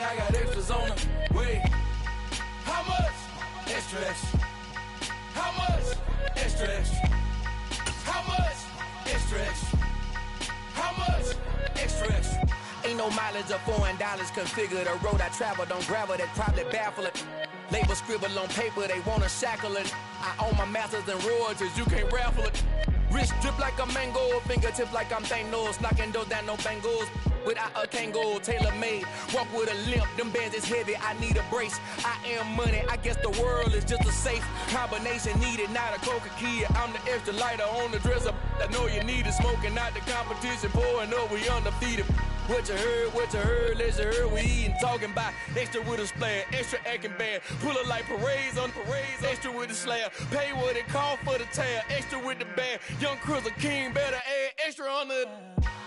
I got extras on the way. How much? Extra, extra. How much? Extra, extra. How much? Extra, extra. How much? Extra, extra. Ain't no mileage of $4 configure the road I travel. Don't gravel, that probably baffle it. Label scribble on paper, they wanna shackle it. I own my masters and royalties, you can't raffle it. Wrist drip like a mango, fingertips like I'm Thanos. Knocking those down, no bangles. Without a Kango, tailor-made. Walk with a limp, them bands is heavy, I need a brace. I am money, I guess the world is just a safe combination needed, not a coca key. I'm the extra lighter on the dresser. I know you need it, smoking out the competition, pouring up, we undefeated. What you heard, let's heard, we eatin', talking about extra with a splash, extra acting bad, pull it like parades on parades, extra with the slab, pay what it cost for the tab, extra with the band, young Cruiser King, better add extra on the.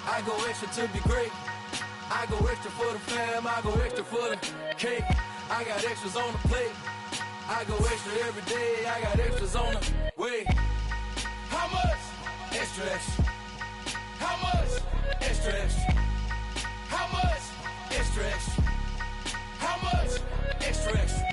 I go extra to be great, I go extra for the fam, I go extra for the cake, I got extras on the plate, I go extra every day, I got extras on the way. How much? Extra, extra. How much? Extra, extra. How much? Extra, extra. How much? Extra, extra.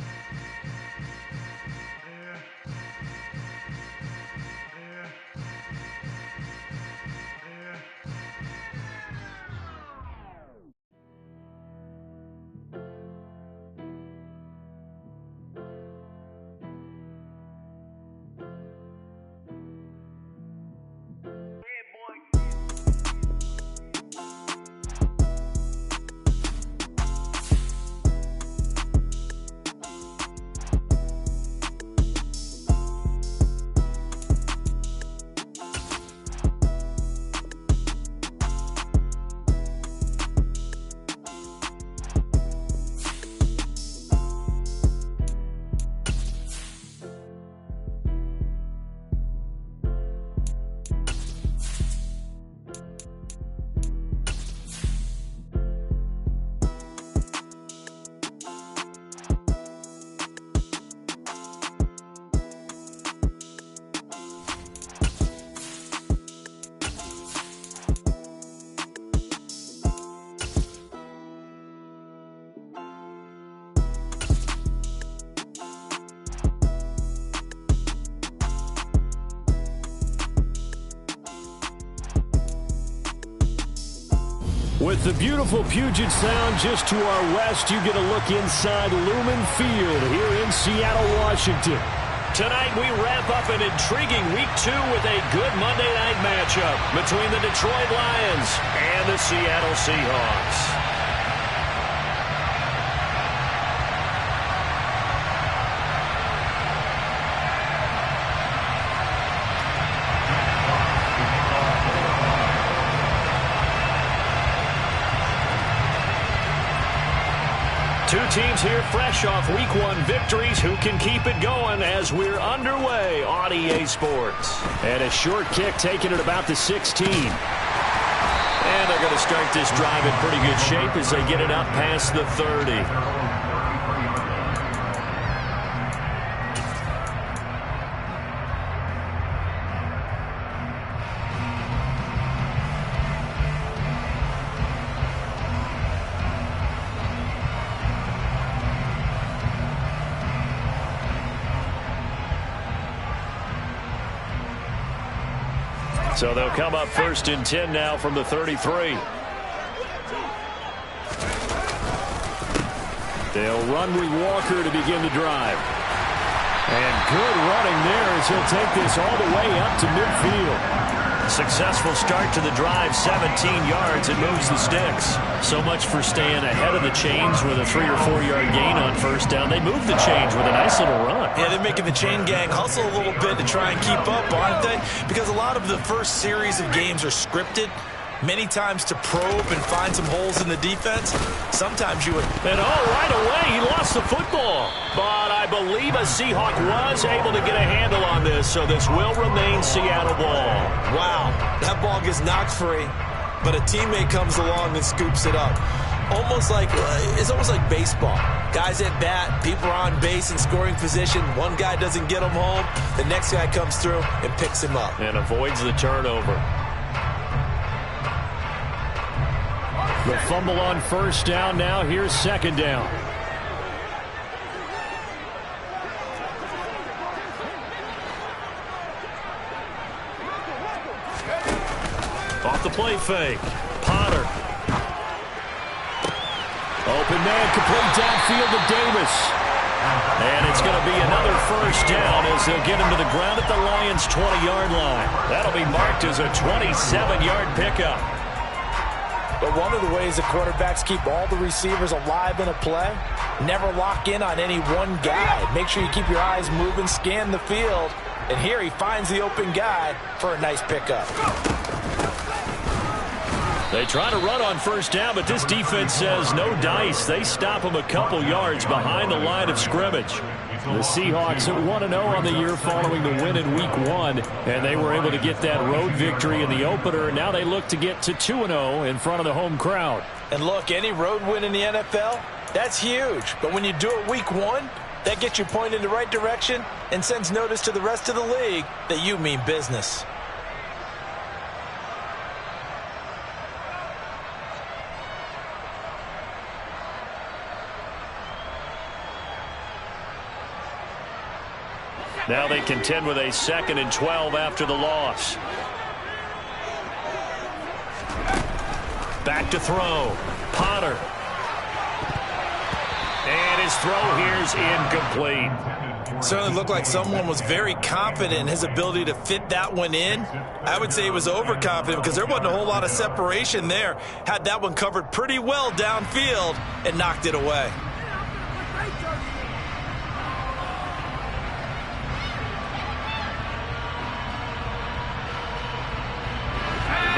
With the beautiful Puget Sound just to our west, you get a look inside Lumen Field here in Seattle, Washington. Tonight we wrap up an intriguing Week 2 with a good Monday night matchup between the Detroit Lions and the Seattle Seahawks. Two teams here fresh off Week 1 victories. Who can keep it going as we're underway on EA Sports? And a short kick taken at about the 16. And they're going to start this drive in pretty good shape as they get it up past the 30. So they'll come up 1st and 10 now from the 33. They'll run with Walker to begin the drive. And good running there as he'll take this all the way up to midfield. Successful start to the drive, 17 yards. It moves the sticks. So much for staying ahead of the chains with a 3 or 4 yard gain on 1st down. They move the chains with a nice little run. Yeah, they're making the chain gang hustle a little bit to try and keep up, aren't they? Because a lot of the first series of games are scripted. Many times to probe and find some holes in the defense. Sometimes you would. And right away, he lost the football. But I believe a Seahawk was able to get a handle on this, so this will remain Seattle ball. Wow, that ball gets knocked free, but a teammate comes along and scoops it up. It's almost like baseball. Guys at bat, people are on base in scoring position. One guy doesn't get him home. The next guy comes through and picks him up. And avoids the turnover. The fumble on first down. Now here's second down. Off the play fake. Potter. Open man, complete downfield to Davis. And it's going to be another first down as they'll get him to the ground at the Lions' 20-yard line. That'll be marked as a 27-yard pickup. But one of the ways the quarterbacks keep all the receivers alive in a play, never lock in on any one guy. Make sure you keep your eyes moving, scan the field. And here he finds the open guy for a nice pickup. They try to run on first down, but this defense says no dice. They stop him a couple yards behind the line of scrimmage. The Seahawks at 1-0 on the year following the win in Week 1, and they were able to get that road victory in the opener. Now they look to get to 2-0 in front of the home crowd. And look, any road win in the NFL, that's huge. But when you do it Week 1, that gets you pointed in the right direction and sends notice to the rest of the league that you mean business. Now they contend with a 2nd and 12 after the loss. Back to throw. Potter. And his throw here's incomplete. Certainly looked like someone was very confident in his ability to fit that one in. I would say he was overconfident because there wasn't a whole lot of separation there. Had that one covered pretty well downfield and knocked it away.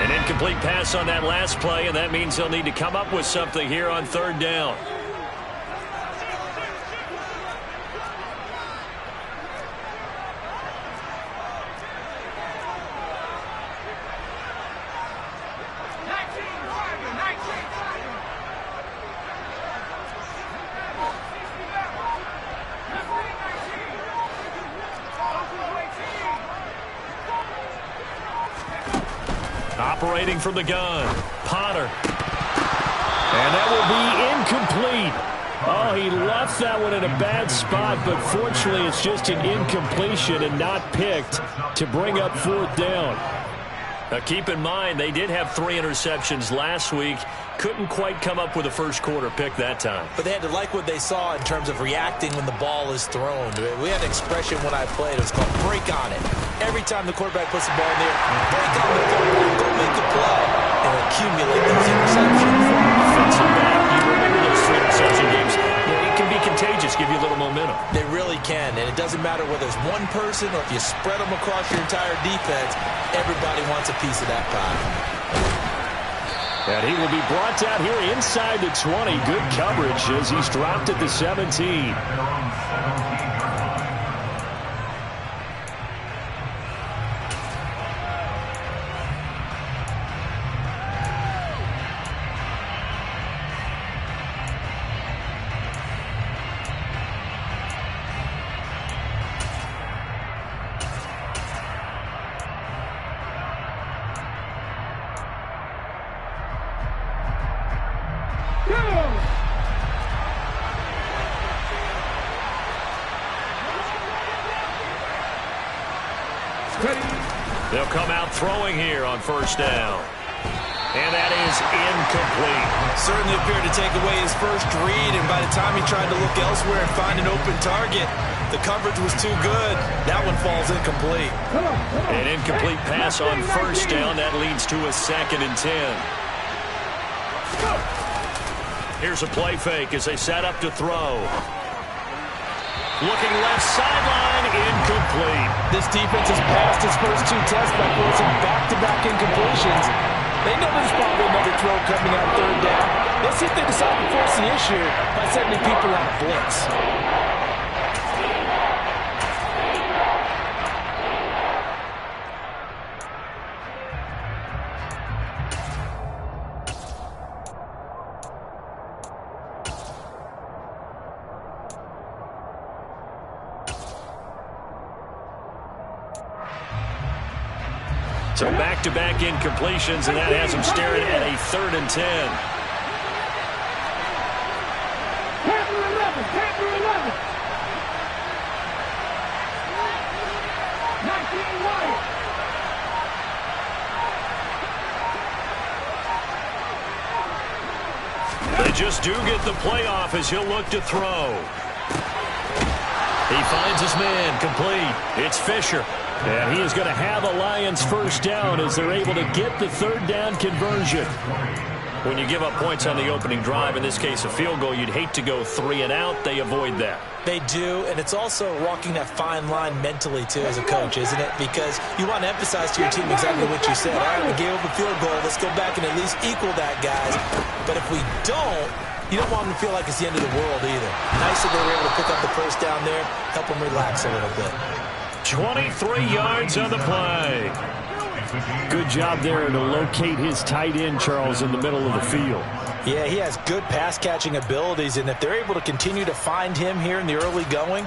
An incomplete pass on that last play, and that means they'll need to come up with something here on 3rd down. Operating from the gun, Potter. And that will be incomplete. Oh, he left that one in a bad spot, but fortunately it's just an incompletion and not picked to bring up 4th down. Now keep in mind, they did have 3 interceptions last week. Couldn't quite come up with a first quarter pick that time. But they had to like what they saw in terms of reacting when the ball is thrown. We had an expression when I played. It was called break on it. Every time the quarterback puts the ball in there, break on the throw, go make a play, and accumulate those interceptions. Defensive back, you remember those 3 interception games. It can be contagious, give you a little momentum. They really can, and it doesn't matter whether it's one person or if you spread them across your entire defense, everybody wants a piece of that pie. And he will be brought down here inside the 20. Good coverage as he's dropped at the 17. They'll come out throwing here on first down. And that is incomplete. Certainly appeared to take away his first read, and by the time he tried to look elsewhere and find an open target, the coverage was too good. That one falls incomplete. An incomplete pass on first down. That leads to a 2nd and 10. Here's a play fake as they set up to throw. Looking left sideline, incomplete. This defense has passed its first 2 tests by forcing back-to-back incompletions. They know there's probably another throw coming on 3rd down. Let's see if they decide to force the issue by sending people on a blitz. So back-to-back incompletions, and that has them staring at a 3rd and 10. just do get the playoff as he'll look to throw. He finds his man, complete. It's Fisher. And he is going to have a Lions first down as they're able to get the third down conversion. When you give up points on the opening drive, in this case a field goal, you'd hate to go 3 and out. They avoid that. They do, and it's also walking that fine line mentally, too, as a coach, isn't it? Because you want to emphasize to your team exactly what you said. All right, we gave up a field goal. Let's go back and at least equal that, guys. But if we don't, you don't want them to feel like it's the end of the world either. Nice that they were able to pick up the first down there, help them relax a little bit. 23 yards on the play. Good job there to locate his tight end, Charles, in the middle of the field. Yeah, he has good pass-catching abilities, and if they're able to continue to find him here in the early going,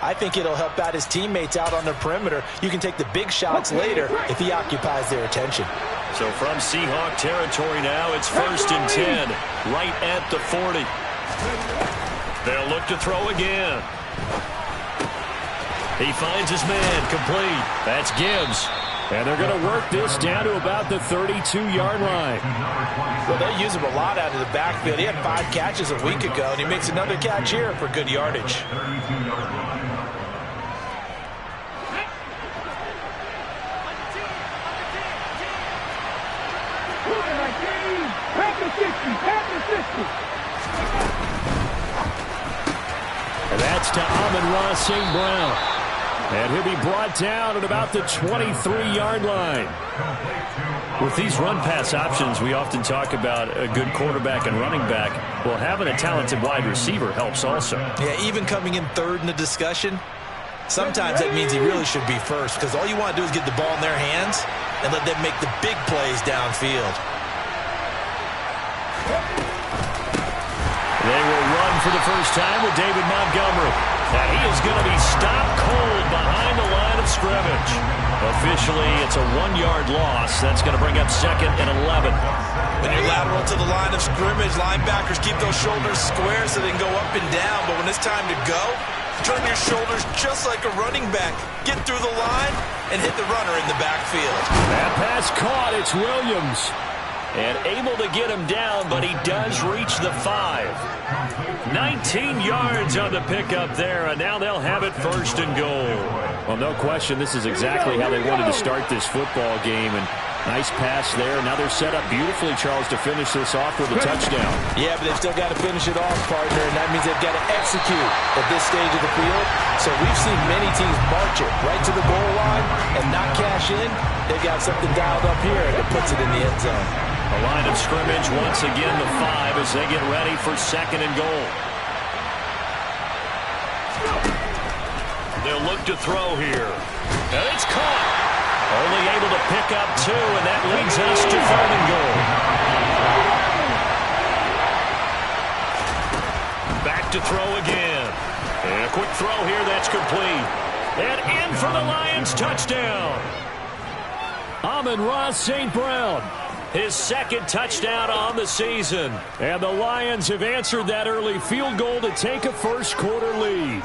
I think it'll help out his teammates out on the perimeter. You can take the big shots later if he occupies their attention. So from Seahawk territory now, it's 1st and 10, right at the 40. They'll look to throw again. He finds his man, complete. That's Gibbs. And they're going to work this down to about the 32-yard line. Well, they use him a lot out of the backfield. He had 5 catches a week ago, and he makes another catch here for good yardage. And that's to Amon-Ra St. Brown. And he'll be brought down at about the 23-yard line. With these run-pass options, we often talk about a good quarterback and running back. Well, having a talented wide receiver helps also. Yeah, even coming in third in the discussion, sometimes that means he really should be first, because all you want to do is get the ball in their hands and let them make the big plays downfield. They will run for the first time with David Montgomery. And he is going to be stopped cold behind the line of scrimmage. Officially, it's a 1-yard loss. That's going to bring up 2nd and 11. When you're lateral to the line of scrimmage, linebackers keep those shoulders square so they can go up and down. But when it's time to go, turn your shoulders just like a running back. Get through the line and hit the runner in the backfield. That pass caught. It's Williams. And able to get him down, but he does reach the 5. 19 yards on the pickup there, and now they'll have it 1st and goal. Well, no question, this is exactly how they wanted to start this football game. And nice pass there. Now they're set up beautifully, Charles, to finish this off with a touchdown. Yeah, but they've still got to finish it off, partner, and that means they've got to execute at this stage of the field. So we've seen many teams march it right to the goal line and not cash in. They've got something dialed up here that puts it in the end zone. A line of scrimmage, once again the 5 as they get ready for 2nd and goal. They'll look to throw here. And it's caught. Only able to pick up 2, and that leads us to 3rd and goal. Back to throw again. And a quick throw here, that's complete. And in for the Lions, touchdown. Amon-Ra St. Brown. His 2nd touchdown on the season. And the Lions have answered that early field goal to take a first-quarter lead.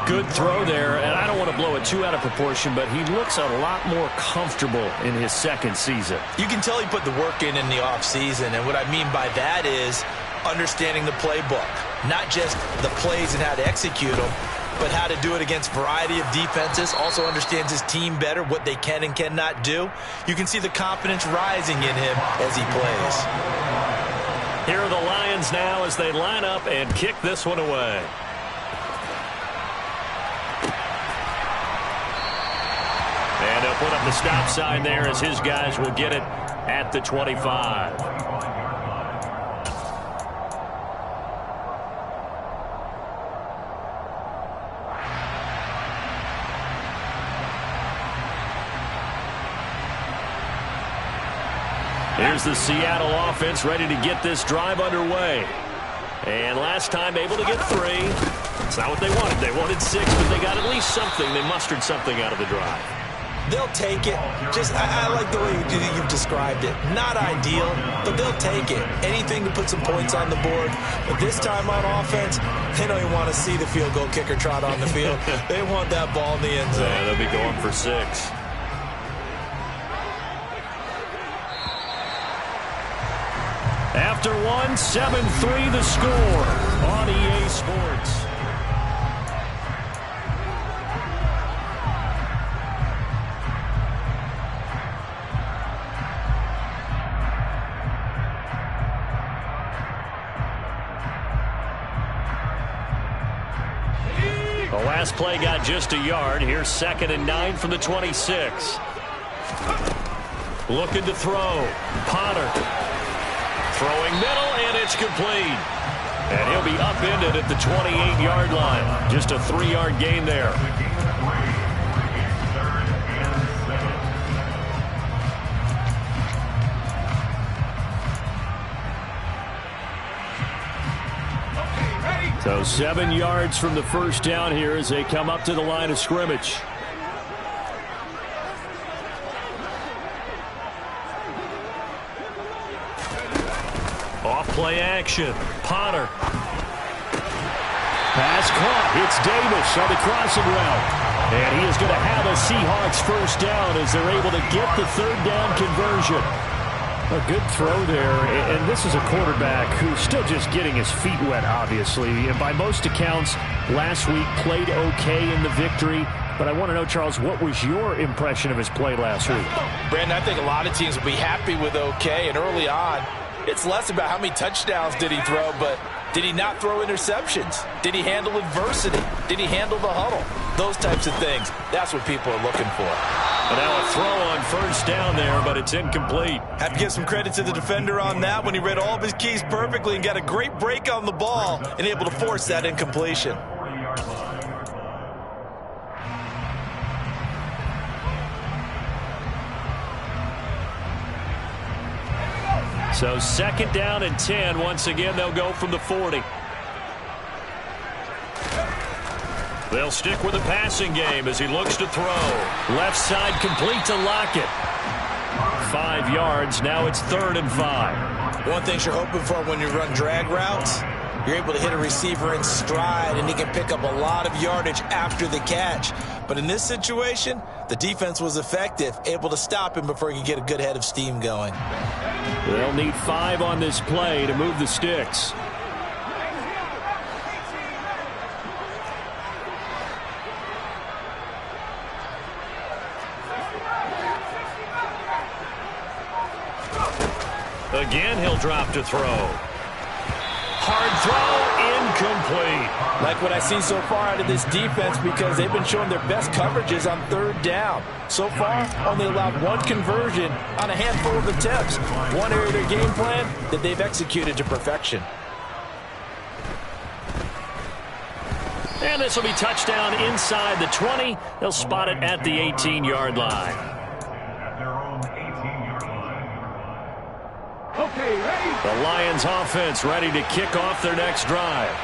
Good throw there, and I don't want to blow it too out of proportion, but he looks a lot more comfortable in his 2nd season. You can tell he put the work in the offseason, and what I mean by that is understanding the playbook. Not just the plays and how to execute them, but how to do it against a variety of defenses. Also understands his team better, what they can and cannot do. You can see the confidence rising in him as he plays. Here are the Lions now as they line up and kick this one away. And they'll put up the stop sign there as his guys will get it at the 25. Here's the Seattle offense ready to get this drive underway. And last time able to get 3. It's not what they wanted. They wanted 6, but they got at least something. They mustered something out of the drive. They'll take it. I like the way you've described it. Not ideal, but they'll take it. Anything to put some points on the board. But this time on offense, they don't even want to see the field goal kicker trot on the field. They want that ball in the end zone. Yeah, they'll be going for 6. after one. 7-3 the score on EA Sports. The last play got just a yard. Here's 2nd and 9 from the 26. Looking to throw. Potter. Throwing middle, and it's complete. And he'll be upended at the 28-yard line. Just a 3-yard gain there. So 7 yards from the first down here as they come up to the line of scrimmage. Off play action. Potter. Pass caught. It's Davis on the crossing route. And he is going to have a Seahawks first down as they're able to get the 3rd down conversion. A good throw there, and this is a quarterback who's still just getting his feet wet, obviously. And by most accounts, last week played okay in the victory. But I want to know, Charles, what was your impression of his play last week? Brandon, I think a lot of teams will be happy with okay, and early on, it's less about how many touchdowns did he throw, but did he not throw interceptions? Did he handle adversity? Did he handle the huddle? Those types of things, that's what people are looking for. And now a throw on first down there, but it's incomplete. Have to give some credit to the defender on that when he read all of his keys perfectly and got a great break on the ball and able to force that incompletion. So 2nd down and 10. Once again, they'll go from the 40. They'll stick with the passing game as he looks to throw. Left side complete to Lockett. 5 yards. Now it's 3rd and 5. One thing you're hoping for when you run drag routes, you're able to hit a receiver in stride, and he can pick up a lot of yardage after the catch. But in this situation, the defense was effective, able to stop him before he could get a good head of steam going. They'll need 5 on this play to move the sticks. Again, he'll drop to throw. Hard throw, incomplete. Like what I've seen so far out of this defense, because they've been showing their best coverages on 3rd down. So far, only allowed 1 conversion on a handful of attempts. One area of their game plan that they've executed to perfection. And this will be touchdown inside the 20. They'll spot it at the 18-yard line. The Lions offense ready to kick off their next drive.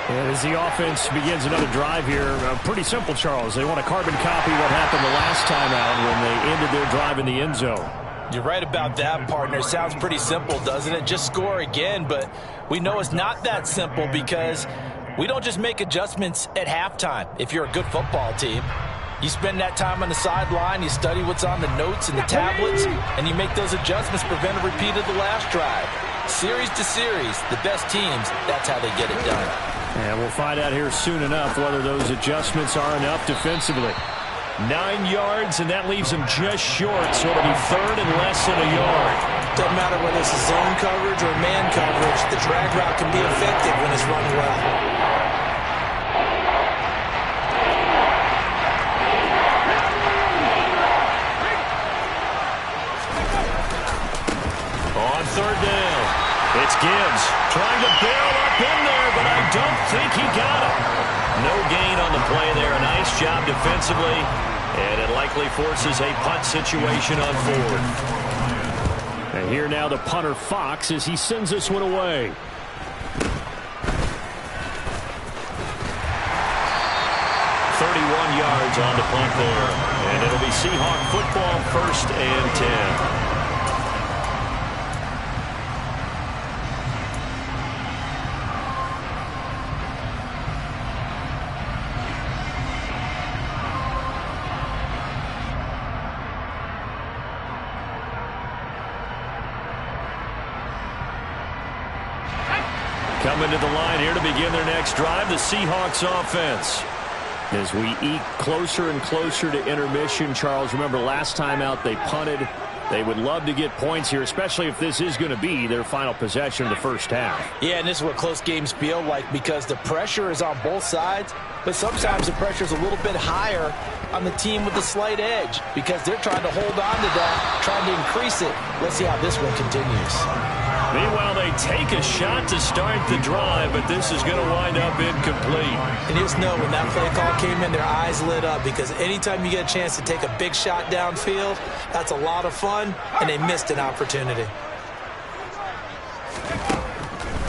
And as the offense begins another drive here, pretty simple, Charles. They want to carbon copy what happened the last time out when they ended their drive in the end zone. You're right about that, partner. Sounds pretty simple, doesn't it? Just score again, but we know it's not that simple because we don't just make adjustments at halftime if you're a good football team. You spend that time on the sideline, you study what's on the notes and the tablets, and you make those adjustments, prevent a repeat of the last drive. Series to series, the best teams, that's how they get it done. And we'll find out here soon enough whether those adjustments are enough defensively. 9 yards, and that leaves them just short, so it'll be 3rd and less than a yard. Doesn't matter whether it's a zone coverage or man coverage, the drag route can be effective when it's run well. On 3rd down, it's Gibbs trying to barrel up in there, but I don't think he got it. No gain on the play there. A nice job defensively, and it likely forces a punt situation on 4th. And here now the punter Fox as he sends this one away. Yards on the punt there, and it'll be Seahawk football, 1st and 10. Coming to the line here to begin their next drive, the Seahawks offense. As we eke closer and closer to intermission, Charles, remember last time out they punted. They would love to get points here, especially if this is going to be their final possession of the first half. Yeah, and this is what close games feel like because the pressure is on both sides, but sometimes the pressure is a little bit higher on the team with the slight edge because they're trying to hold on to that, trying to increase it. Let's see how this one continues. Meanwhile, they take a shot to start the drive, but this is going to wind up incomplete. And just know when that play call came in, their eyes lit up because anytime you get a chance to take a big shot downfield, that's a lot of fun, and they missed an opportunity.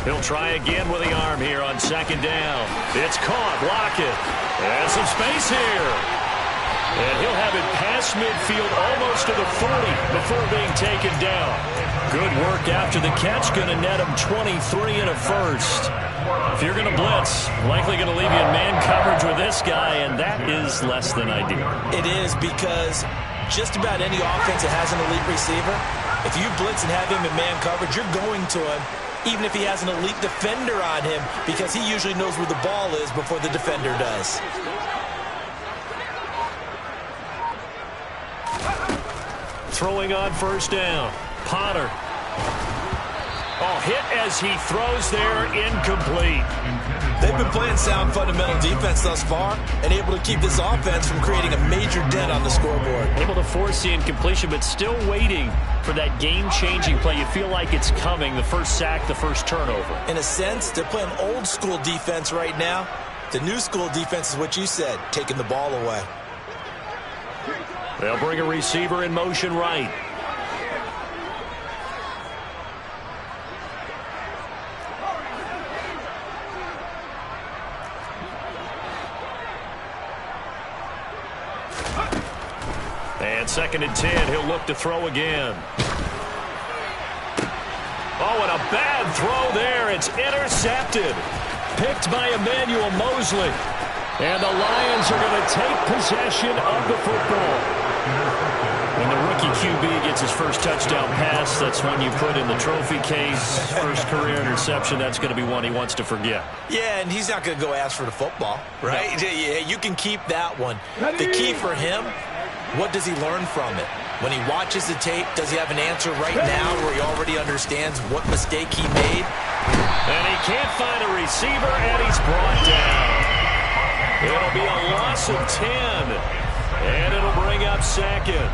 He'll try again with the arm here on second down. It's caught. Lockett. And some space here. And he'll have it past midfield almost to the 40 before being taken down. Good work after the catch. Going to net him 23 and a first. If you're going to blitz, likely going to leave you in man coverage with this guy, and that is less than ideal. It is because just about any offense that has an elite receiver, if you blitz and have him in man coverage, you're going to him even if he has an elite defender on him because he usually knows where the ball is before the defender does. Throwing on first down. Potter. Oh, hit as he throws there, incomplete. They've been playing sound fundamental defense thus far and able to keep this offense from creating a major dent on the scoreboard. Able to force the incompletion, but still waiting for that game-changing play. You feel like it's coming, the first sack, the first turnover. In a sense, they're playing old-school defense right now. The new-school defense is what you said, taking the ball away. They'll bring a receiver in motion right. And second and 10, he'll look to throw again. Oh, and a bad throw there. It's intercepted. Picked by Emmanuel Mosley. And the Lions are going to take possession of the football. When the rookie QB gets his first touchdown pass, that's when you put in the trophy case. First career interception, that's going to be one he wants to forget. Yeah, and he's not going to go ask for the football, right? No. Yeah, you can keep that one. The key for him, what does he learn from it? When he watches the tape, does he have an answer right now where he already understands what mistake he made? And he can't find a receiver, and he's brought down. It'll be a loss of 10, and it'll bring up second.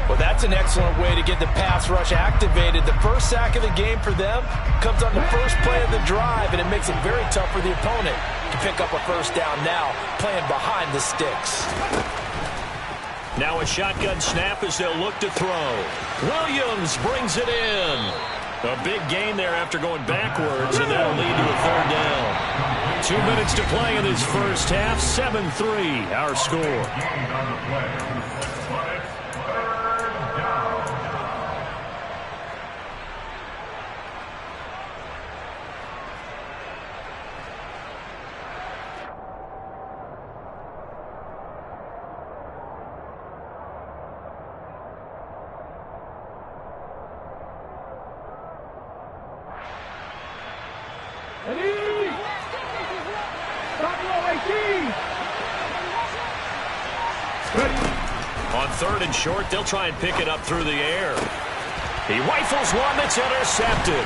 Well, that's an excellent way to get the pass rush activated. The first sack of the game for them comes on the first play of the drive, and it makes it very tough for the opponent to pick up a first down now, playing behind the sticks. Now a shotgun snap as they'll look to throw. Williams brings it in. A big gain there after going backwards, and that'll lead to a third down. 2 minutes to play in this first half. 7-3, our score. On third and short, they'll try and pick it up through the air. He rifles one that's intercepted.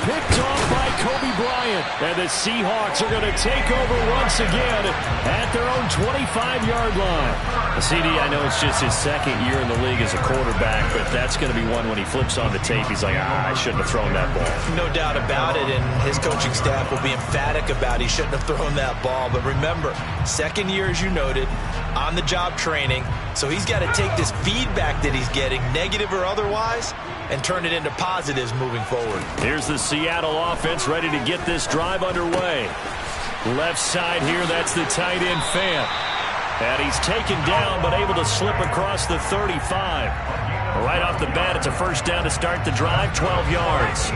Picked off by Kobe Bryant. And the Seahawks are going to take over once again at their own 25-yard line. CD, I know it's just his second year in the league as a quarterback, but that's going to be one when he flips on the tape, he's like, I shouldn't have thrown that ball. No doubt about it, and his coaching staff will be emphatic about he shouldn't have thrown that ball. But remember, second year, as you noted, on-the-job training, so he's got to take this feedback that he's getting, negative or otherwise, and turn it into positives moving forward. Here's the Seattle offense ready to get this drive underway. Left side here, that's the tight end Fant. And he's taken down, but able to slip across the 35. Right off the bat, it's a first down to start the drive, 12 yards.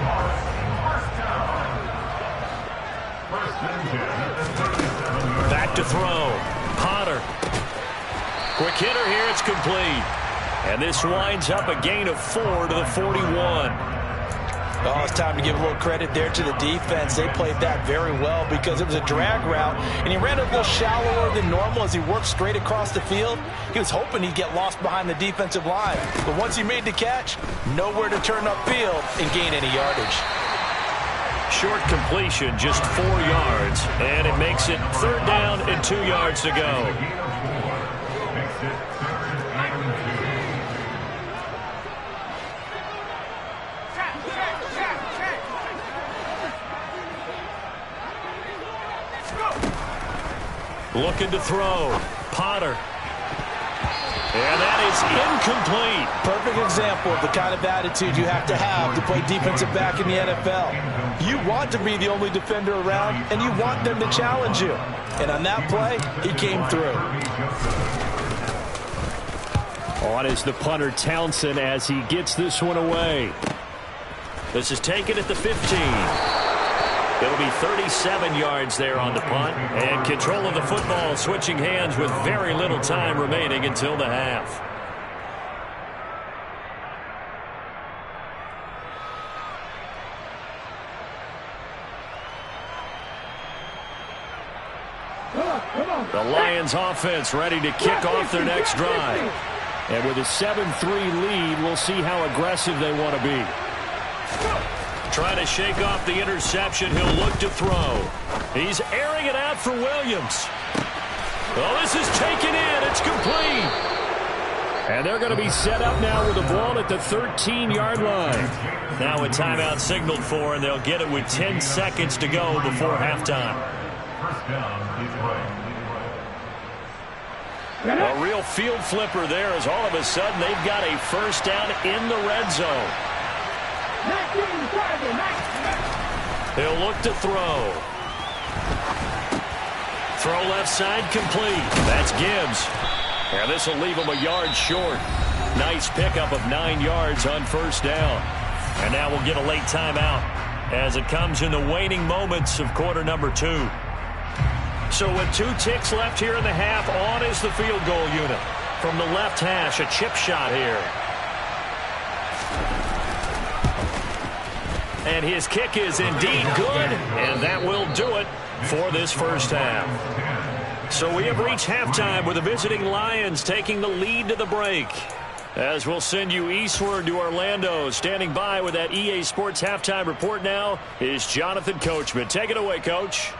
Back to throw. Potter. Quick hitter here, it's complete. And this winds up a gain of 4 to the 41. Oh, it's time to give a little credit there to the defense. They played that very well because it was a drag route, and he ran a little shallower than normal as he worked straight across the field. He was hoping he'd get lost behind the defensive line, but once he made the catch, nowhere to turn upfield and gain any yardage. Short completion, just 4 yards, and it makes it 3rd down and 2 yards to go. Looking to throw. Potter. And that is incomplete. Perfect example of the kind of attitude you have to play defensive back in the NFL. You want to be the only defender around, and you want them to challenge you. And on that play, he came through. On is the punter, Townsend, as he gets this one away. This is taken at the 15. It'll be 37 yards there on the punt. And control of the football switching hands with very little time remaining until the half. The Lions offense ready to kick off their next drive. And with a 7-3 lead, we'll see how aggressive they want to be. Trying to shake off the interception. He'll look to throw. He's airing it out for Williams. Oh, this is taken in. It's complete. And they're going to be set up now with the ball at the 13-yard line. Now a timeout signaled for, and they'll get it with 10 seconds to go before halftime. A real field flipper there as all of a sudden they've got a first down in the red zone. He'll look to throw. Throw left side complete. That's Gibbs. And this will leave him a yard short. Nice pickup of 9 yards on first down. And now we'll get a late timeout as it comes in the waning moments of quarter number 2. So with 2 ticks left here in the half, on is the field goal unit. From the left hash, a chip shot here. And his kick is indeed good, and that will do it for this first half. So we have reached halftime with the visiting Lions taking the lead to the break. As we'll send you eastward to Orlando, standing by with that EA Sports halftime report now is Jonathan Coachman. Take it away, Coach.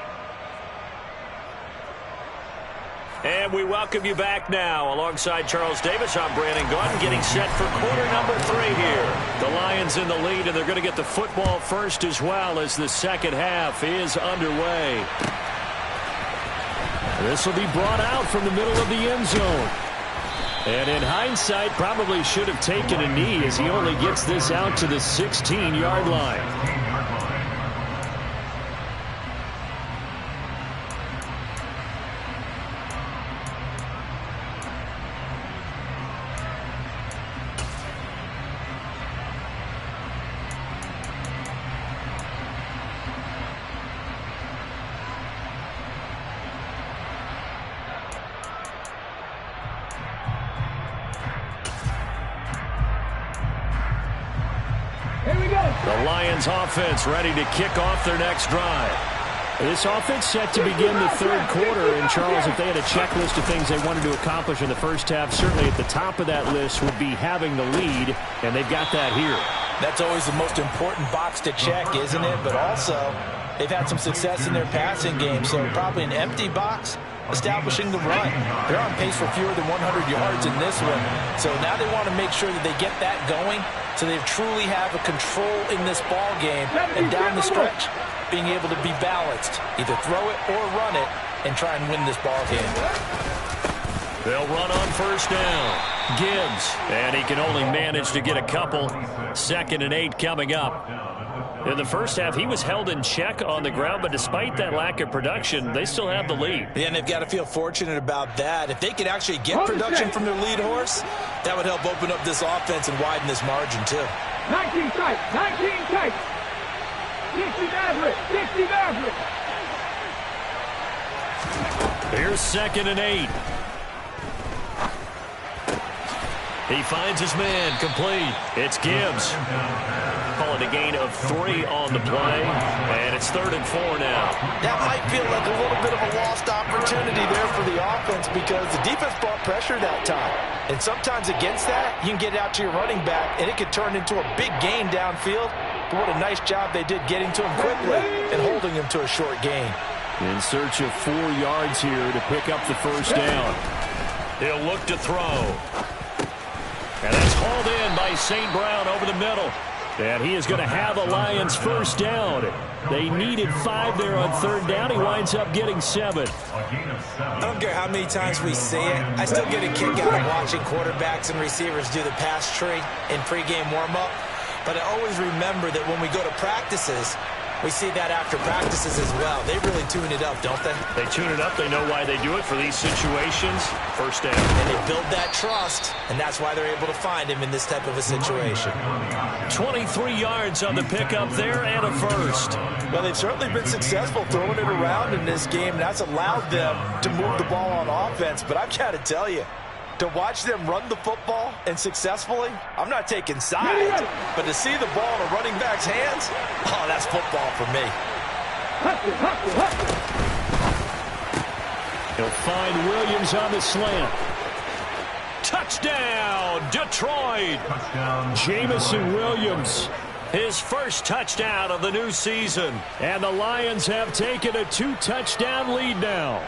And we welcome you back now. Alongside Charles Davis, I'm Brandon Gaudin, getting set for quarter number 3 here. The Lions in the lead, and they're going to get the football first as well as the second half is underway. This will be brought out from the middle of the end zone. And in hindsight, probably should have taken a knee as he only gets this out to the 16-yard line. The Lions offense ready to kick off their next drive. This offense set to begin the third quarter. And, Charles, if they had a checklist of things they wanted to accomplish in the first half, certainly at the top of that list would be having the lead, and they've got that here. That's always the most important box to check, isn't it? But also, they've had some success in their passing game, so probably an empty box establishing the run. They're on pace for fewer than 100 yards in this one. So now they want to make sure that they get that going so they truly have a control in this ball game. And down the stretch, being able to be balanced. Either throw it or run it and try and win this ball game. They'll run on first down. Gibbs. And he can only manage to get a couple. 2nd and 8 coming up. In the first half, he was held in check on the ground, but despite that lack of production, they still have the lead. Yeah, and they've got to feel fortunate about that. If they could actually get production from their lead horse, that would help open up this offense and widen this margin, too. 19 tight, 19 tight. 60 average, 60 average. Here's 2nd and 8. He finds his man, complete. It's Gibbs. Call and a gain of 3 on the play. And it's 3rd and 4 now. That might feel like a little bit of a lost opportunity there for the offense because the defense brought pressure that time. And sometimes against that, you can get it out to your running back, and it could turn into a big gain downfield. But what a nice job they did getting to him quickly and holding him to a short gain. In search of 4 yards here to pick up the first down. He'll look to throw. And that's hauled in by St. Brown over the middle. And he is going to have a Lions first down. They needed 5 there on 3rd down. He winds up getting 7. I don't care how many times we see it. I still get a kick out of watching quarterbacks and receivers do the pass tree in pregame warm-up. But I always remember that when we go to practices, we see that after practices as well. They really tune it up, don't they? They tune it up. They know why they do it for these situations. First down. And they build that trust, and that's why they're able to find him in this type of a situation. 23 yards on the pickup there and a first. Well, they've certainly been successful throwing it around in this game, and that's allowed them to move the ball on offense. But I've got to tell you, to watch them run the football and successfully, I'm not taking sides, but to see the ball in a running back's hands, oh, that's football for me. He'll find Williams on the slant. Touchdown, Detroit. Jamison Williams. His first touchdown of the new season. And the Lions have taken a 2-touchdown lead now.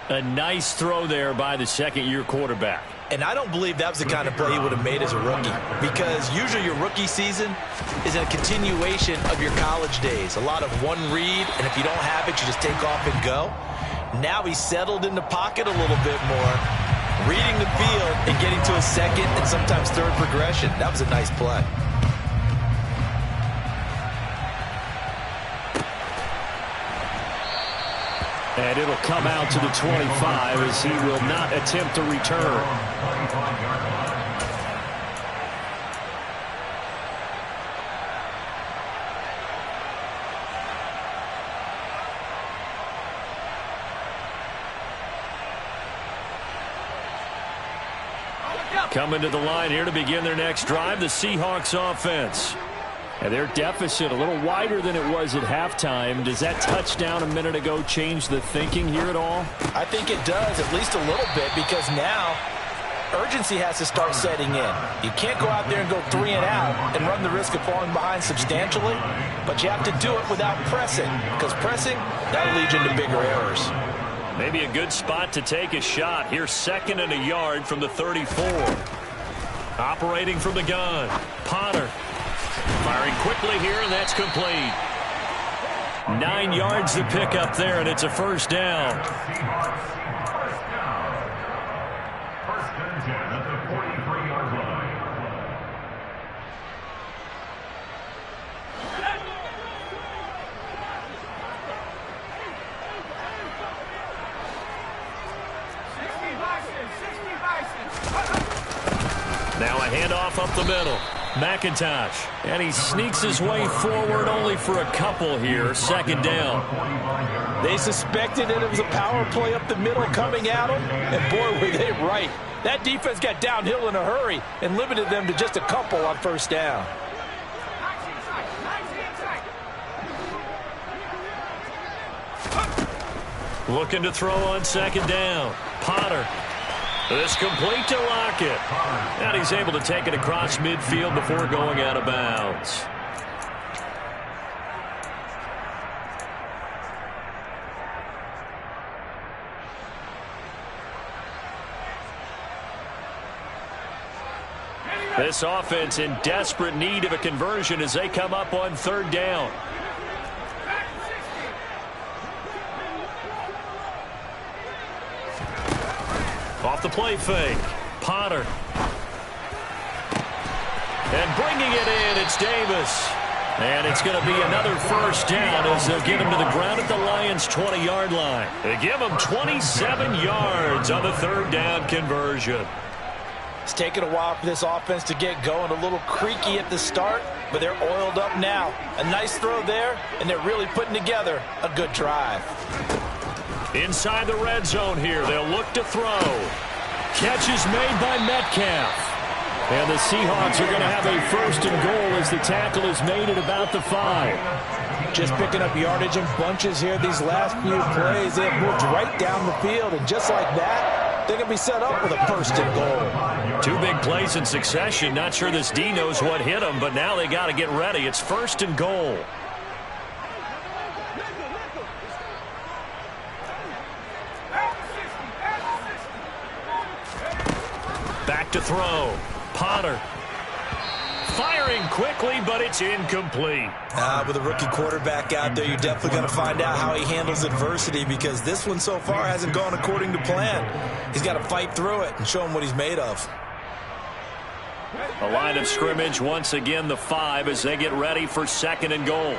A nice throw there by the second-year quarterback. And I don't believe that was the kind of play he would have made as a rookie, because usually your rookie season is a continuation of your college days. A lot of one read, and if you don't have it, you just take off and go. Now he's settled in the pocket a little bit more, reading the field and getting to a second and sometimes third progression. That was a nice play. And it'll come out to the 25 as he will not attempt to return. Coming to the line here to begin their next drive, the Seahawks offense. And their deficit a little wider than it was at halftime. Does that touchdown a minute ago change the thinking here at all? I think it does, at least a little bit, because now urgency has to start setting in. You can't go out there and go 3 and out and run the risk of falling behind substantially, but you have to do it without pressing, because pressing, that'll lead you into bigger errors. Maybe a good spot to take a shot. Here's 2nd and a yard from the 34. Operating from the gun, Potter. Firing quickly here, and that's complete. 9 yards to pick up there, and it's a first down. First and 10 at the 43-yard line. Now a handoff up the middle. McIntosh. And he sneaks his way forward only for a couple here. 2nd down. They suspected that it was a power play up the middle coming at them, and boy, were they right. That defense got downhill in a hurry and limited them to just a couple on first down. Looking to throw on 2nd down. Potter. This complete to Lockett. And he's able to take it across midfield before going out of bounds. This offense in desperate need of a conversion as they come up on 3rd down. Off the play fake. Potter. And bringing it in, it's Davis. And it's going to be another first down as they'll get him to the ground at the Lions' 20-yard line. They give him 27 yards on the 3rd down conversion. It's taken a while for this offense to get going. A little creaky at the start, but they're oiled up now. A nice throw there, and they're really putting together a good drive. Inside the red zone here, they'll look to throw. Catch is made by Metcalf. And the Seahawks are going to have a 1st and goal as the tackle is made at about the 5. Just picking up yardage in bunches here these last few plays. They have moved right down the field, and just like that, they're going to be set up with a 1st and goal. 2 big plays in succession. Not sure this D knows what hit them, but now they got to get ready. It's 1st and goal. Back to throw. Potter. Firing quickly, but it's incomplete. With a rookie quarterback out there, you're definitely going to find out how he handles adversity, because this one so far hasn't gone according to plan. He's got to fight through it and show him what he's made of. A line of scrimmage, once again the 5 as they get ready for 2nd and goal.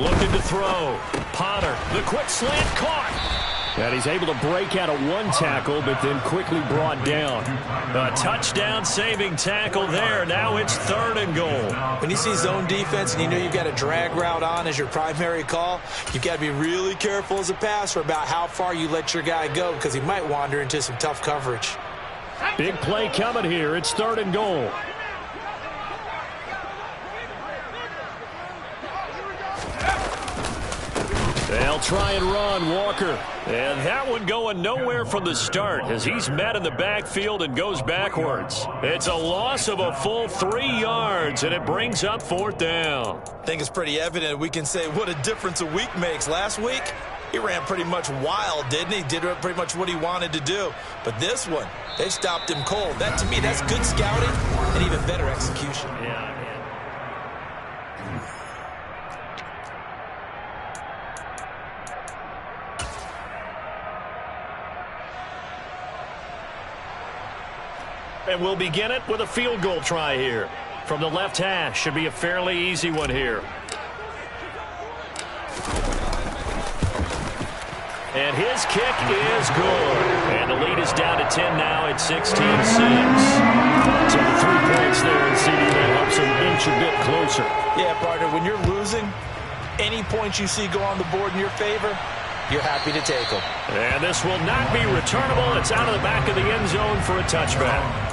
Looking to throw. Potter, the quick slant caught. And he's able to break out of 1 tackle, but then quickly brought down. A touchdown-saving tackle there. Now it's 3rd and goal. When you see zone defense and you know you've got a drag route on as your primary call, you've got to be really careful as a passer about how far you let your guy go, because he might wander into some tough coverage. Big play coming here. It's 3rd and goal. They'll try and run. Walker. And that one going nowhere from the start as he's met in the backfield and goes backwards. It's a loss of a full 3 yards, and it brings up 4th down. I think it's pretty evident. We can say what a difference a week makes. Last week, he ran pretty much wild, didn't he? Did pretty much what he wanted to do. But this one, they stopped him cold. That, to me, that's good scouting and even better execution. Yeah. And we'll begin it with a field goal try here. From the left hash, should be a fairly easy one here. And his kick is good. And the lead is down to 10 now at 16-6. So the 3 points there, and CD that helps him inch a bit closer. Yeah, partner, when you're losing, any points you see go on the board in your favor, you're happy to take them. And this will not be returnable. It's out of the back of the end zone for a touchback.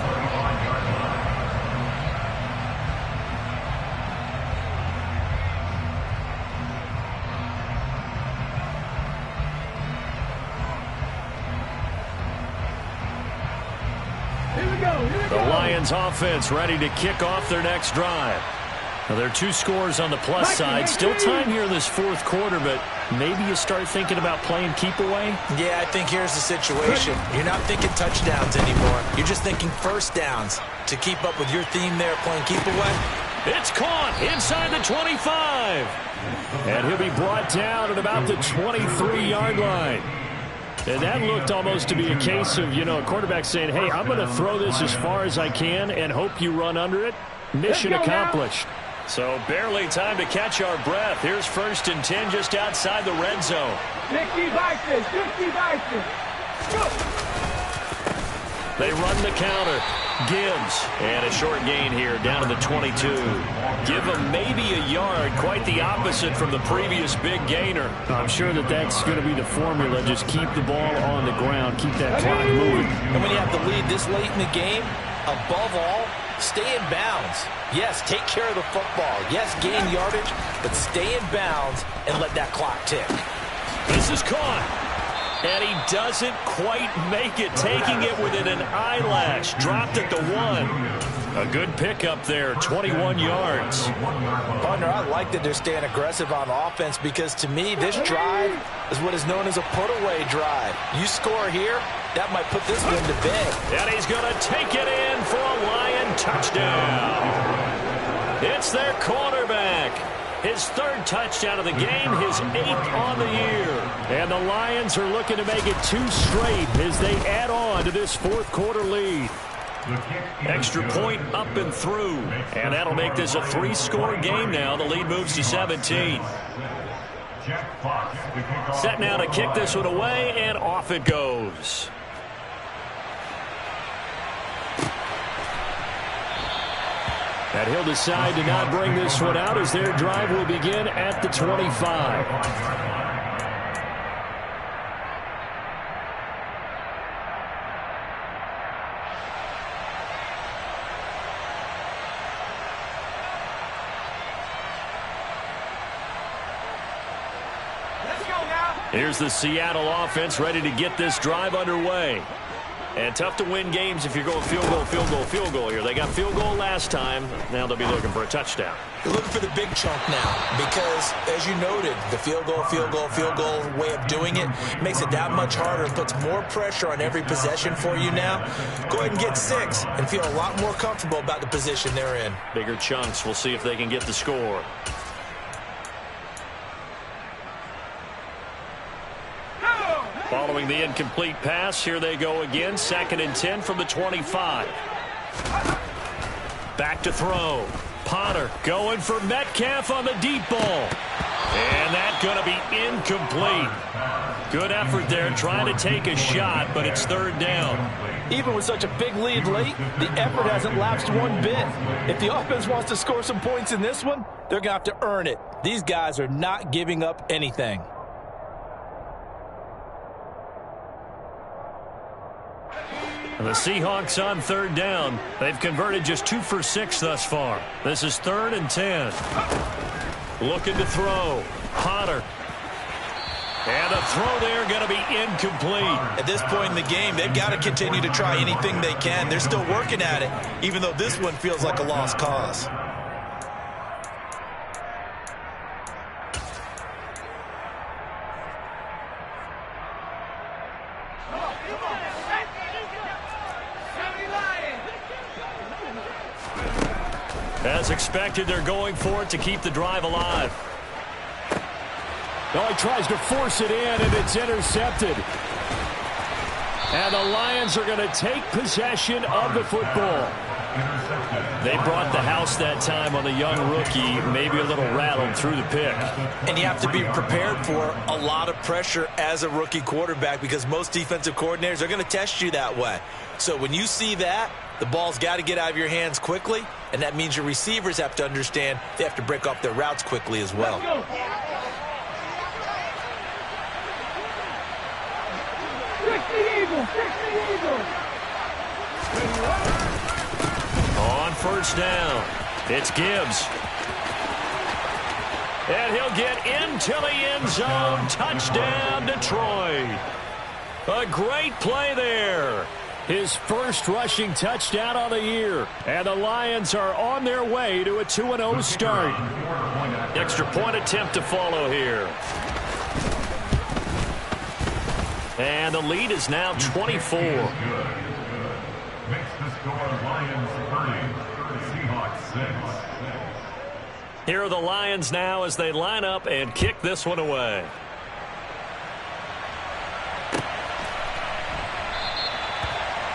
The Lions offense ready to kick off their next drive. Now, there are 2 scores on the plus side. Still time here in this 4th quarter, but maybe you start thinking about playing keep away? Yeah, I think here's the situation. You're not thinking touchdowns anymore. You're just thinking 1st downs to keep up with your theme there, playing keep away. It's caught inside the 25. And he'll be brought down at about the 23-yard line. And that looked almost to be a case of, a quarterback saying, hey, I'm going to throw this as far as I can and hope you run under it. Mission accomplished. So barely time to catch our breath. Here's 1st and 10 just outside the red zone. 60 Vikings, 60 Vikings. They run the counter. Gibbs. And a short gain here down to the 22. Give him maybe a yard. Quite the opposite from the previous big gainer. I'm sure that's going to be the formula. Just keep the ball on the ground. Keep that clock moving. And when you have the lead this late in the game, above all, stay in bounds. Yes, take care of the football. Yes, gain yardage, but stay in bounds and let that clock tick. This is caught. And he doesn't quite make it, taking it within an eyelash. Dropped at the 1. A good pickup there, 21 yards. Partner, I like that they're staying aggressive on offense, because to me, this drive is what is known as a put-away drive. You score here, that might put this one to bed. And he's going to take it in for a Lion touchdown. It's their quarterback. His 3rd touchdown of the game, his 8th on the year. And the Lions are looking to make it 2 straight as they add on to this 4th quarter lead. Extra point up and through. And that'll make this a 3-score game now. The lead moves to 17. Set now to kick this one away, and off it goes. And he'll decide to not bring this one out as their drive will begin at the 25. Here's the Seattle offense ready to get this drive underway. And tough to win games if you're going field goal, field goal, field goal here. They got field goal last time. Now they'll be looking for a touchdown. You're looking for the big chunk now because, as you noted, the field goal way of doing it makes it that much harder and puts more pressure on every possession for you now. Go ahead and get 6 and feel a lot more comfortable about the position they're in. Bigger chunks. We'll see if they can get the score. Following the incomplete pass, here they go again. 2nd and 10 from the 25. Back to throw. Potter going for Metcalf on the deep ball. And that's going to be incomplete. Good effort there trying to take a shot, but it's 3rd down. Even with such a big lead late, the effort hasn't lapsed one bit. If the offense wants to score some points in this one, they're going to have to earn it. These guys are not giving up anything. The Seahawks on 3rd down. They've converted just 2 for 6 thus far. This is 3rd and 10. Looking to throw. Potter. And a throw there going to be incomplete. At this point in the game, they've got to continue to try anything they can. They're still working at it, even though this one feels like a lost cause. As expected, they're going for it to keep the drive alive. Oh, he tries to force it in, and it's intercepted. And the Lions are going to take possession of the football. They brought the house that time on the young rookie, maybe a little rattled through the pick. And you have to be prepared for a lot of pressure as a rookie quarterback because most defensive coordinators are going to test you that way. So when you see that, the ball's got to get out of your hands quickly, and that means your receivers have to understand they have to break off their routes quickly as well. On 1st down, it's Gibbs. And he'll get into the end zone. Touchdown, Detroit. A great play there. His first rushing touchdown on the year. And the Lions are on their way to a 2-0 start. Extra point attempt to follow here. And the lead is now 24. Makes the score Lions 30, Seahawks 6. Here are the Lions now as they line up and kick this one away.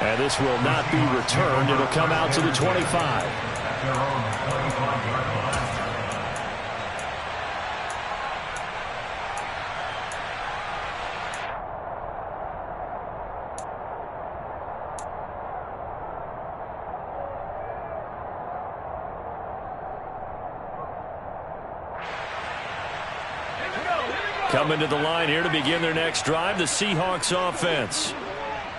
And this will not be returned. It'll come out to the 25. Coming to the line here to begin their next drive, the Seahawks offense.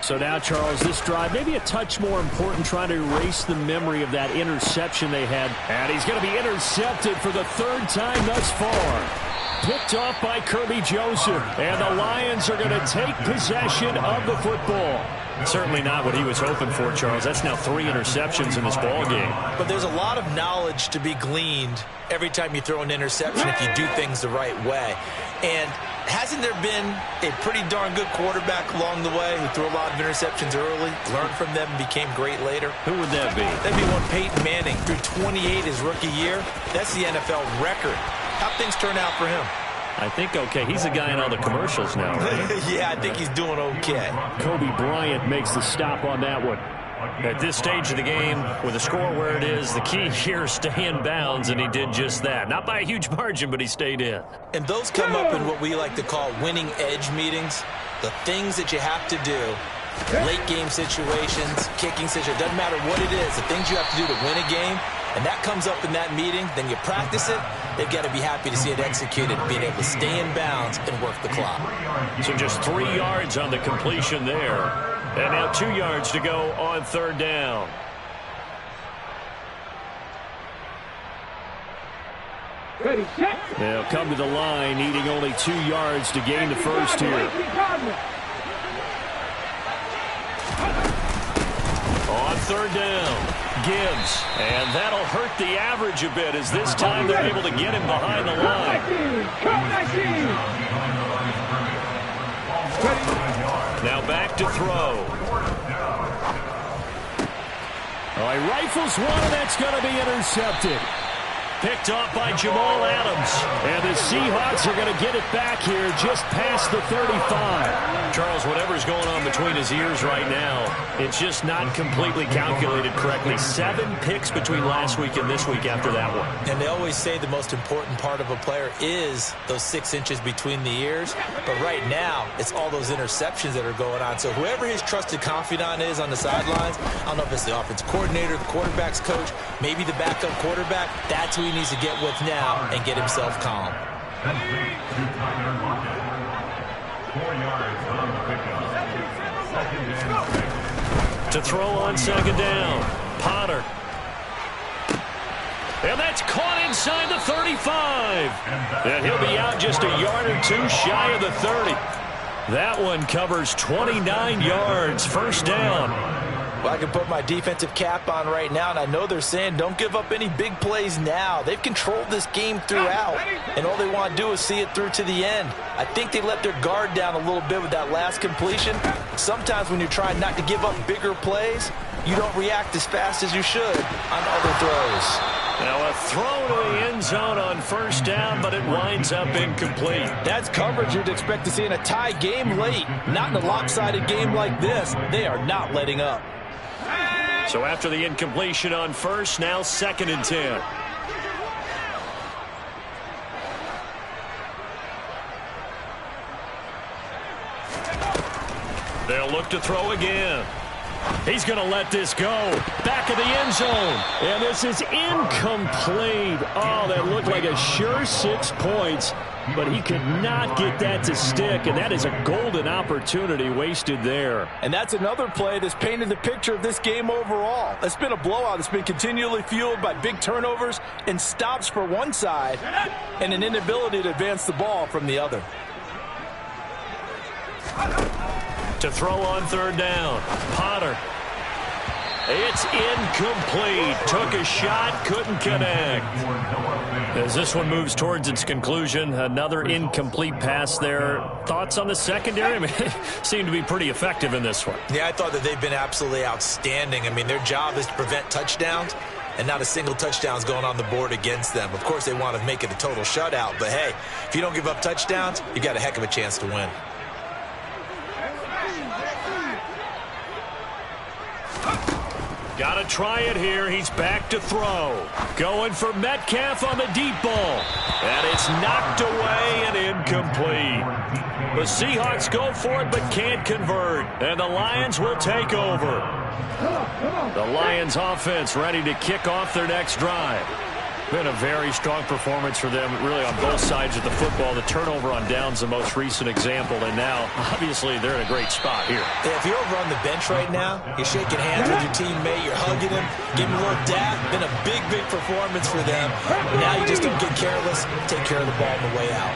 So now, Charles, this drive maybe a touch more important, trying to erase the memory of that interception they had. And he's going to be intercepted for the 3rd time thus far. Picked off by Kirby Joseph. And the Lions are going to take possession of the football. Certainly not what he was hoping for, Charles. That's now 3 interceptions in this ball game. But there's a lot of knowledge to be gleaned every time you throw an interception if you do things the right way. And hasn't there been a pretty darn good quarterback along the way who threw a lot of interceptions early, learned from them, and became great later? Who would that be? That'd be one Peyton Manning. Threw 28 his rookie year. That's the NFL record. How'd things turn out for him? I think okay. He's a guy in all the commercials now, right? Yeah, I think he's doing okay. Kobe Bryant makes the stop on that one. At this stage of the game, with the score where it is, the key here is stay in bounds, and he did just that. Not by a huge margin, but he stayed in. And those come up in what we like to call winning edge meetings. The things that you have to do, late game situations, kicking situations, doesn't matter what it is, the things you have to do to win a game, and that comes up in that meeting, then you practice it, they've got to be happy to see it executed, being able to stay in bounds and work the clock. So just 3 yards on the completion there. And now 2 yards to go on 3rd down. Ready, set. They'll come to the line, needing only 2 yards to gain the first here. On third down, Gibbs. And that'll hurt the average a bit as this time they're able to get him behind the line. Now back to throw. All right, rifles one, and that's going to be intercepted. Picked off by Jamal Adams. And the Seahawks are going to get it back here just past the 35. Charles, whatever's going on between his ears right now, it's just not completely calculated correctly. 7 picks between last week and this week after that one. And they always say the most important part of a player is those 6 inches between the ears. But right now, it's all those interceptions that are going on. So whoever his trusted confidant is on the sidelines, I don't know if it's the offensive coordinator, the quarterback's coach, maybe the backup quarterback, that's who he needs to get with now and get himself calm. 4 yards on the pickup. Second and 6. To throw on second down, Potter. And that's caught inside the 35. And he'll be out just a yard or 2 shy of the 30. That one covers 29 yards, first down. Well, I can put my defensive cap on right now, and I know they're saying don't give up any big plays now. They've controlled this game throughout, and all they want to do is see it through to the end. I think they let their guard down a little bit with that last completion. Sometimes when you're trying not to give up bigger plays, you don't react as fast as you should on other throws. Now a throw to the end zone on first down, but it winds up incomplete. That's coverage you'd expect to see in a tie game late. Not in a lopsided game like this. They are not letting up. So after the incompletion on first, now 2nd and 10. They'll look to throw again. He's going to let this go. Back of the end zone. And this is incomplete. Oh, that looked like a sure 6 points, but he could not get that to stick, and that is a golden opportunity wasted there. And that's another play that's painted the picture of this game overall. It's been a blowout. It's been continually fueled by big turnovers and stops for one side and an inability to advance the ball from the other. To throw on third down, Potter. It's incomplete. Took a shot, couldn't connect. As this one moves towards its conclusion, another incomplete pass there. Thoughts on the secondary? I mean, they seem to be pretty effective in this one. Yeah, I thought that they've been absolutely outstanding. I mean, their job is to prevent touchdowns, and not a single touchdown's going on the board against them. Of course, they want to make it a total shutout, but hey, if you don't give up touchdowns, you got a heck of a chance to win. Got to try it here. He's back to throw. Going for Metcalf on the deep ball. And it's knocked away and incomplete. The Seahawks go for it but can't convert. And the Lions will take over. The Lions offense ready to kick off their next drive. Been a very strong performance for them, really, on both sides of the football. The turnover on downs, the most recent example, and now, obviously, they're in a great spot here. Yeah, if you're over on the bench right now, you're shaking hands with your teammate, you're hugging him, giving him a little dap. Been a big, big performance for them. Now you just don't get careless, take care of the ball on the way out.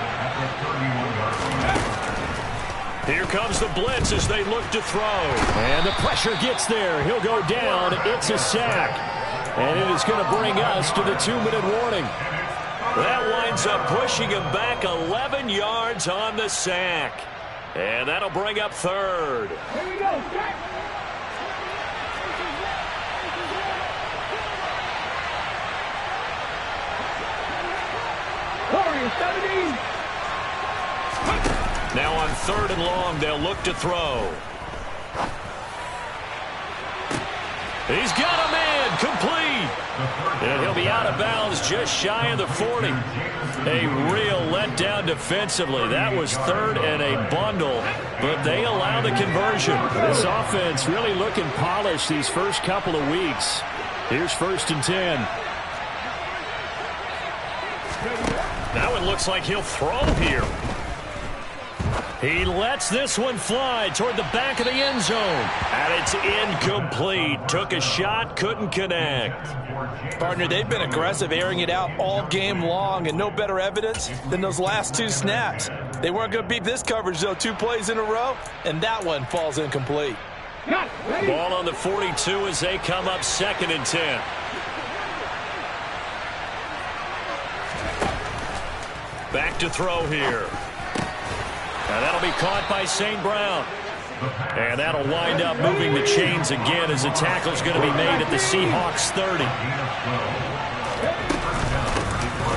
Here comes the blitz as they look to throw. And the pressure gets there. He'll go down. It's a sack. And it is going to bring us to the 2-minute warning. That winds up pushing him back 11 yards on the sack. And that'll bring up third. Here we go, Jack. Corey, 17. Now on 3rd and long, they'll look to throw. He's got a man, complete. And he'll be out of bounds just shy of the 40. A real letdown defensively. That was 3rd and a bundle, but they allow the conversion. This offense really looking polished these first couple of weeks. Here's 1st and 10. Now it looks like he'll throw here. He lets this one fly toward the back of the end zone. And it's incomplete. Took a shot, couldn't connect. Partner, they've been aggressive, airing it out all game long, and no better evidence than those last 2 snaps. They weren't going to beat this coverage, though, 2 plays in a row, and that one falls incomplete. Ball on the 42 as they come up 2nd and 10. Back to throw here. And that'll be caught by St. Brown. And that'll wind up moving the chains again as the tackle's going to be made at the Seahawks 30.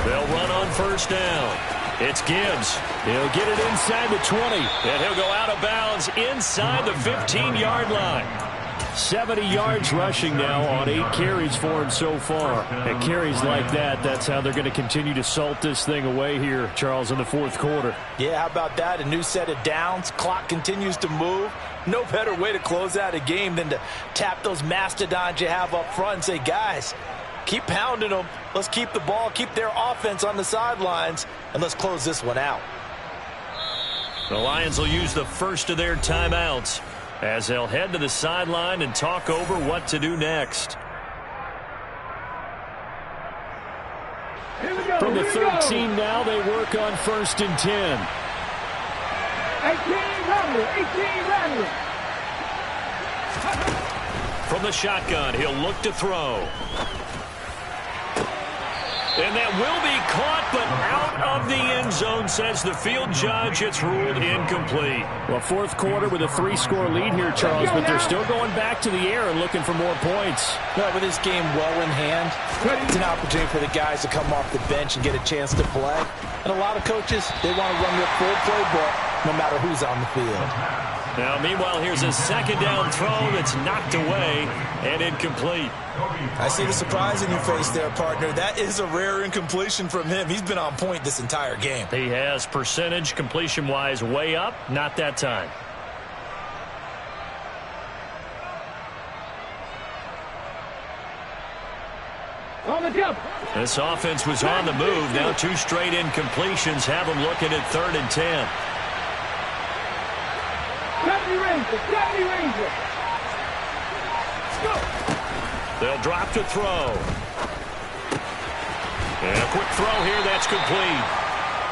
They'll run on 1st down. It's Gibbs. He'll get it inside the 20. And he'll go out of bounds inside the 15-yard line. 70 yards rushing now on 8 carries for him so far. And carries like that, that's how they're going to continue to salt this thing away here, Charles, in the 4th quarter. Yeah, how about that? A new set of downs. Clock continues to move. No better way to close out a game than to tap those mastodons you have up front and say, guys, keep pounding them. Let's keep the ball, keep their offense on the sidelines, and let's close this one out. The Lions will use the first of their timeouts as they'll head to the sideline and talk over what to do next. From the 13 now, they work on 1st and 10. 18 Rattler. From the shotgun, he'll look to throw. And that will be caught, but out of the end zone, says the field judge. It's ruled incomplete. Well, 4th quarter with a 3-score lead here, Charles, but they're still going back to the air and looking for more points. No, with this game well in hand, it's an opportunity for the guys to come off the bench and get a chance to play. And a lot of coaches, they want to run their full playbook no matter who's on the field. Now, meanwhile, here's a 2nd down throw that's knocked away and incomplete. I see the surprise in your face there, partner. That is a rare incompletion from him. He's been on point this entire game. He has percentage completion-wise way up, not that time. On the jump. This offense was on the move. Now 2 straight incompletions have them looking at 3rd and 10. 70 Ranger. They'll drop to throw. And a quick throw here, that's complete.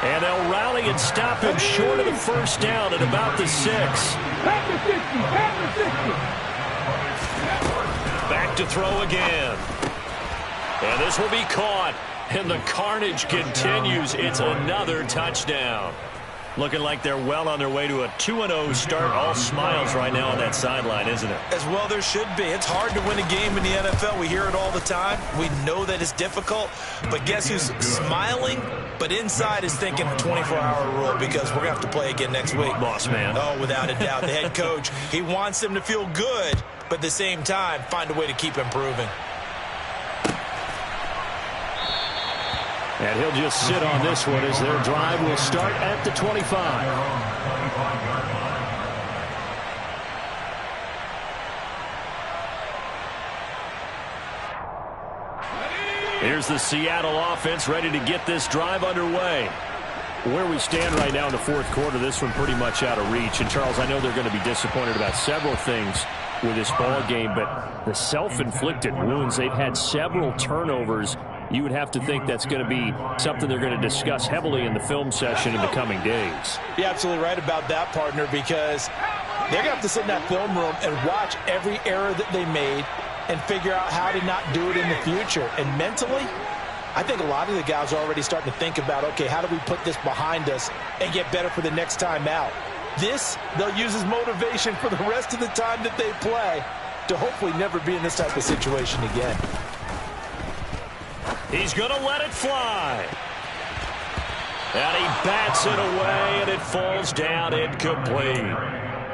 And they'll rally and stop him short of the 1st down at about the 6. Back to 60. Back to throw again. And this will be caught. And the carnage continues. It's another touchdown. Looking like they're well on their way to a 2-0 start. All smiles right now on that sideline, isn't it? As well there should be. It's hard to win a game in the NFL. We hear it all the time. We know that it's difficult. But guess who's smiling? But inside is thinking 24-hour rule because we're going to have to play again next week. Boss man. Oh, without a doubt. The head coach, he wants them to feel good, but at the same time, find a way to keep improving. And he'll just sit on this one as their drive will start at the 25. Here's the Seattle offense ready to get this drive underway. Where we stand right now in the 4th quarter, this one pretty much out of reach. And, Charles, I know they're going to be disappointed about several things with this ball game, but the self-inflicted wounds, they've had several turnovers. You would have to think that's going to be something they're going to discuss heavily in the film session in the coming days. You're absolutely right about that, partner, because they're going to have to sit in that film room and watch every error that they made and figure out how to not do it in the future. And mentally, I think a lot of the guys are already starting to think about, okay, how do we put this behind us and get better for the next time out? This, they'll use as motivation for the rest of the time that they play to hopefully never be in this type of situation again. He's going to let it fly. And he bats it away, and it falls down incomplete.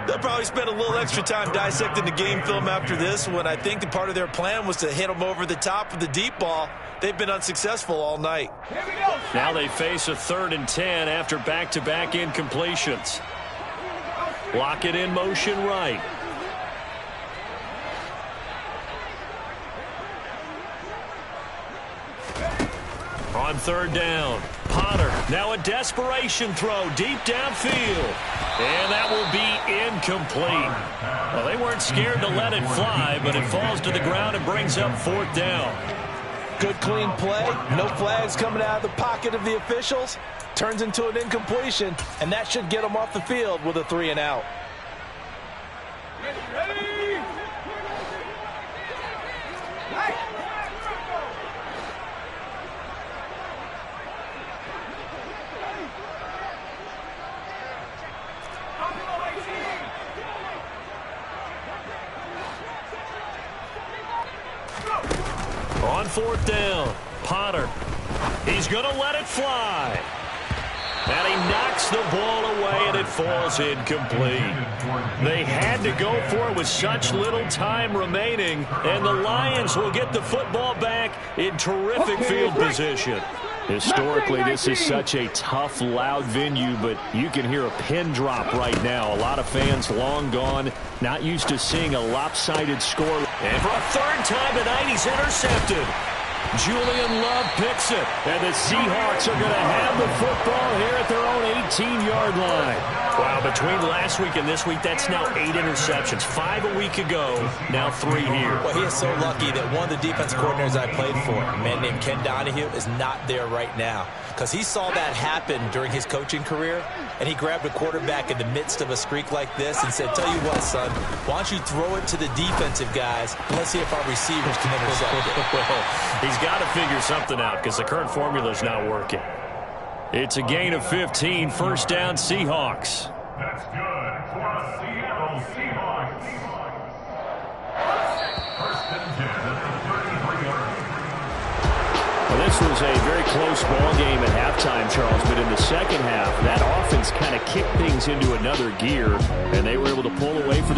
They'll probably spend a little extra time dissecting the game film after this one. I think the part of their plan was to hit them over the top of the deep ball. They've been unsuccessful all night. Now they face a 3rd and 10 after back-to-back incompletions. Lock it in motion right. On 3rd down, Potter Now a desperation throw deep downfield. And that will be incomplete. Well, they weren't scared to let it fly, but it falls to the ground and brings up 4th down. Good clean play. No flags coming out of the pocket of the officials. Turns into an incompletion, and that should get them off the field with a 3 and out. On 4th down, Potter. He's going to let it fly. And he knocks the ball away, and it falls incomplete. They had to go for it with such little time remaining, and the Lions will get the football back in terrific field position. Historically, this is such a tough, loud venue, but you can hear a pin drop right now. A lot of fans long gone, not used to seeing a lopsided score. And for a 3rd time tonight, he's intercepted. Julian Love picks it. And the Seahawks are going to have the football here at their own 18-yard line. Wow, between last week and this week, that's now 8 interceptions. 5 a week ago, now 3 here. Well, he is so lucky that one of the defense coordinators I played for, a man named Ken Donahue, is not there right now. Because he saw that happen during his coaching career, and he grabbed a quarterback in the midst of a streak like this and said, tell you what, son, why don't you throw it to the defensive guys, and let's see if our receivers can intercept it. Well, he's got to figure something out because the current formula is not working. It's a gain of 15, 1st down, Seahawks. That's good for the Seattle Seahawks. 1st and 10 at the 33-yard. Well, this was a very close ball game at halftime, Charles, but in the second half, that offense kind of kicked things into another gear, and they were able to pull away for the